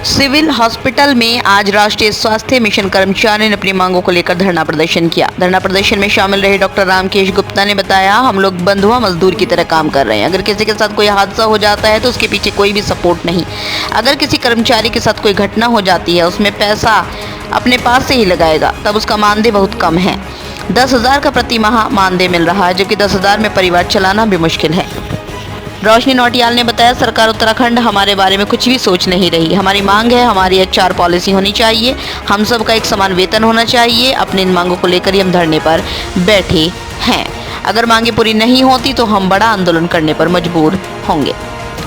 Civil hospital में आज राष्ट्रीय स्वास्थ्य मिशन कर्मचारियों ने अपनी मांगों को लेकर धरना प्रदर्शन किया। धरना प्रदर्शन में शामिल रहे डॉक्टर रामकेश गुप्ता ने बताया, हम लोग बंधुआ मजदूर की तरह काम कर रहे हैं। अगर किसी के साथ कोई हादसा हो जाता है तो उसके पीछे कोई भी सपोर्ट नहीं। अगर किसी कर्मचारी के साथ कोई घटना हो जाती है, उसमें पैसा अपने पास से ही लगाएगा, तब उसका मानदेय बहुत कम है। 10,000 का प्रति माह मानदेय मिल रहा है, जबकि 10,000 में परिवार चलाना भी मुश्किल है। रोशनी नौटियाल ने बताया, सरकार उत्तराखंड हमारे बारे में कुछ भी सोच नहीं रही। हमारी मांग है, हमारी एचआर पॉलिसी होनी चाहिए, हम सब का एक समान वेतन होना चाहिए। अपनी इन मांगों को लेकर ही हम धरने पर बैठे हैं। अगर मांगे पूरी नहीं होती तो हम बड़ा आंदोलन करने पर मजबूर होंगे।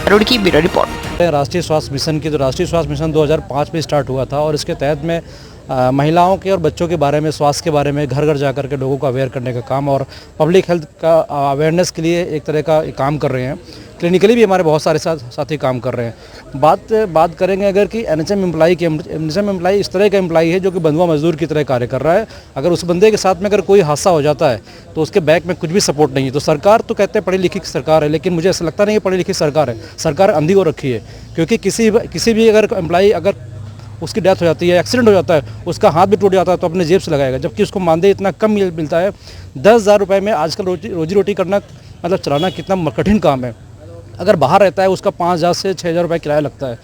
Roorkee bureau report. राष्ट्रीय स्वास्थ्य मिशन की राष्ट्रीय स्वास्थ्य मिशन 2005 में स्टार्ट हुआ था और इसके तहत में महिलाओं के और बच्चों के बारे में, स्वास्थ्य के बारे में घर घर जाकर के लोगों को अवेयर करने का काम और पब्लिक हेल्थ का अवेयरनेस के लिए एक तरह का काम कर रहे हैं। क्लिनिकली भी हमारे बहुत सारे साथी काम कर रहे हैं। बात करेंगे अगर कि एनएचएम एम्प्लाई इस तरह का एम्प्लाई है जो कि बंधुआ मजदूर की तरह कार्य कर रहा है। अगर उस बंदे के साथ में अगर कोई हादसा हो जाता है तो उसके बैक में कुछ भी सपोर्ट नहीं है। तो सरकार तो कहते हैं पढ़ी लिखी सरकार है, लेकिन मुझे ऐसा लगता नहीं है पढ़ी लिखी सरकार है। सरकार अंधी हो रखी है, क्योंकि किसी भी अगर एम्प्लाई अगर उसकी डेथ हो जाती है, एक्सीडेंट हो जाता है, उसका हाथ भी टूट जाता है तो अपने जेब से लगाएगा, जबकि उसको मानदेय इतना कम मिलता है। 10,000 रुपये में आजकल रोजी रोटी करना मतलब चलाना कितना कठिन काम है। अगर बाहर रहता है उसका 5,000 से 6,000 रुपये किराया लगता है।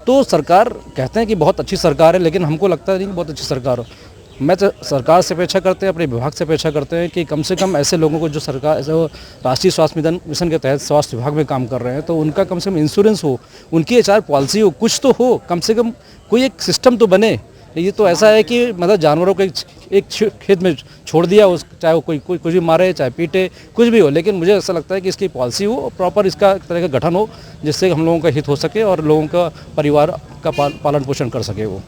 तो सरकार कहते हैं कि बहुत अच्छी सरकार है, लेकिन हमको लगता नहीं कि बहुत अच्छी सरकार हो। मैं तो सरकार से अपेक्षा करते हैं, अपने विभाग से अपेक्षा करते हैं कि कम से कम ऐसे लोगों को जो सरकार जो राष्ट्रीय स्वास्थ्य मिशन के तहत स्वास्थ्य विभाग में काम कर रहे हैं, तो उनका कम से कम इंश्योरेंस हो, उनकी एचआर पॉलिसी हो, कुछ तो हो, कम से कम कोई एक सिस्टम तो बने। ये तो ऐसा है कि मतलब जानवरों को एक खेत में छोड़ दिया, चाहे वो कोई कुछ भी मारे, चाहे पीटे, कुछ भी हो, लेकिन मुझे ऐसा लगता है कि इसकी पॉलिसी हो, प्रॉपर इसका तरह का गठन हो, जिससे हम लोगों का हित हो सके और लोगों का परिवार का पालन पोषण कर सके वो।